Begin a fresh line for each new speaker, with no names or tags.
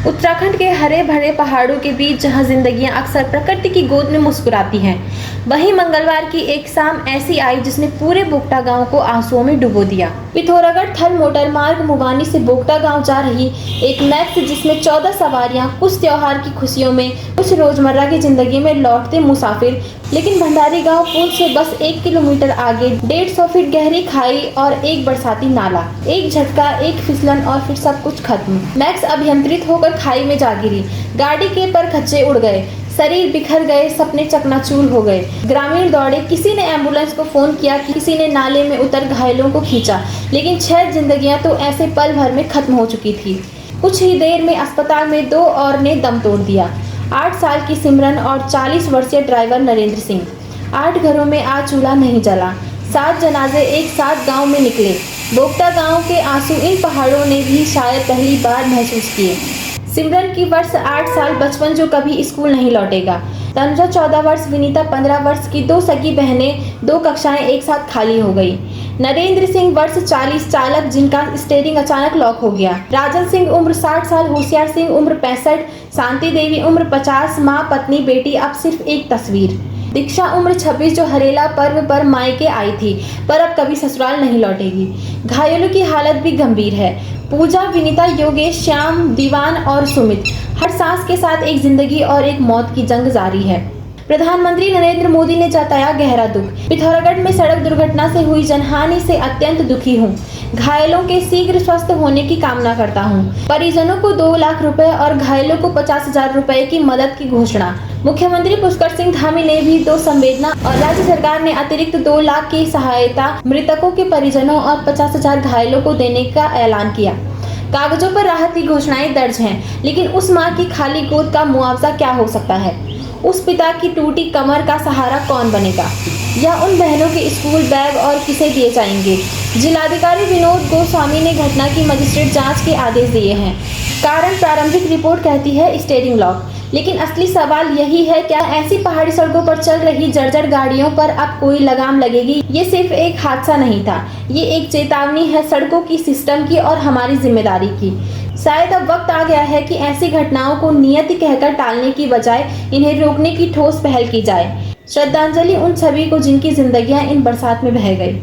उत्तराखंड के हरे भरे पहाड़ों के बीच जहां जिंदगियां अक्सर प्रकृति की गोद में मुस्कुराती हैं, वहीं मंगलवार की एक शाम ऐसी आई जिसने पूरे बोगटा गांव को आंसुओं में डुबो दिया। पिथौरागढ़ थल मोटर मार्ग मुवानी से बोगटा गांव जा रही एक मैक्स जिसमें 14 सवारियां, कुछ त्योहार की खुशियों में, कुछ रोजमर्रा की जिंदगी में लौटते मुसाफिर। लेकिन भंडारी गांव पुल से बस 1 किलोमीटर आगे 150 फीट गहरी खाई और एक बरसाती नाला, एक झटका, एक फिसलन और फिर सब कुछ खत्म। मैक्स अभियंत्रित होकर खाई में जा गिरी। गाड़ी के पर खच्चे उड़ गए, शरीर बिखर गए, सपने चकनाचूर हो गए। ग्रामीण दौड़े, किसी ने एम्बुलेंस को फोन किया, किसी ने नाले में उतर घायलों को खींचा, लेकिन 6 जिंदगियां तो ऐसे पल भर में खत्म हो चुकी थी। कुछ ही देर में अस्पताल में 2 और ने दम तोड़ दिया। 8 साल की सिमरन और 40 वर्षीय ड्राइवर नरेंद्र सिंह। 8 घरों में आज चूल्हा नहीं जला। 7 जनाजे एक साथ गांव में निकले। बोगटा गांव के आंसू इन पहाड़ों ने भी शायद पहली बार महसूस किए। सिमरन की वर्ष 8 साल बचपन जो कभी स्कूल नहीं लौटेगा। तनुजा 14 वर्ष, विनीता 15 वर्ष की 2 सगी बहनें, 2 कक्षाएं एक साथ खाली हो गई। नरेंद्र सिंह वर्ष 40, चालक जिनका स्टीयरिंग अचानक लॉक हो गया। राजन सिंह उम्र 60 साल, होशियार सिंह उम्र 65, शांति देवी उम्र 50, माँ, पत्नी, बेटी, अब सिर्फ एक तस्वीर। दीक्षा उम्र 26 जो हरेला पर्व पर मायके आई थी पर अब कभी ससुराल नहीं लौटेगी। घायलों की हालत भी गंभीर है। पूजा, विनीता, योगेश, श्याम, दीवान और सुमित। हर सांस के साथ एक जिंदगी और एक मौत की जंग जारी है। प्रधानमंत्री नरेंद्र मोदी ने जताया गहरा दुख। पिथौरागढ़ में सड़क दुर्घटना से हुई जनहानि से अत्यंत दुखी हूँ। घायलों के शीघ्र स्वस्थ होने की कामना करता हूँ। परिजनों को 2 लाख रुपए और घायलों को 50,000 रुपए की मदद की घोषणा। मुख्यमंत्री पुष्कर सिंह धामी ने भी दो संवेदना और राज्य सरकार ने अतिरिक्त 2 लाख की सहायता मृतकों के परिजनों और 50,000 घायलों को देने का ऐलान किया। कागजों पर राहत की घोषणाएं दर्ज हैं, लेकिन उस मां की खाली गोद का मुआवजा क्या हो सकता है? उस पिता की टूटी कमर का सहारा कौन बनेगा? या उन बहनों के स्कूल बैग और किसे दिए जाएंगे? जिलाधिकारी विनोद गोस्वामी ने घटना की मजिस्ट्रेट जांच के आदेश दिए हैं। कारण प्रारंभिक रिपोर्ट कहती है स्टीयरिंग लॉक, लेकिन असली सवाल यही है, क्या ऐसी पहाड़ी सड़कों पर चल रही जर्जर गाड़ियों पर अब कोई लगाम लगेगी? ये सिर्फ एक हादसा नहीं था, ये एक चेतावनी है सड़कों की, सिस्टम की और हमारी जिम्मेदारी की। शायद अब वक्त आ गया है कि ऐसी घटनाओं को नियति कहकर टालने की बजाय इन्हें रोकने की ठोस पहल की जाए। श्रद्धांजलि उन सभी को जिनकी जिंदगियां इन बरसात में बह गई।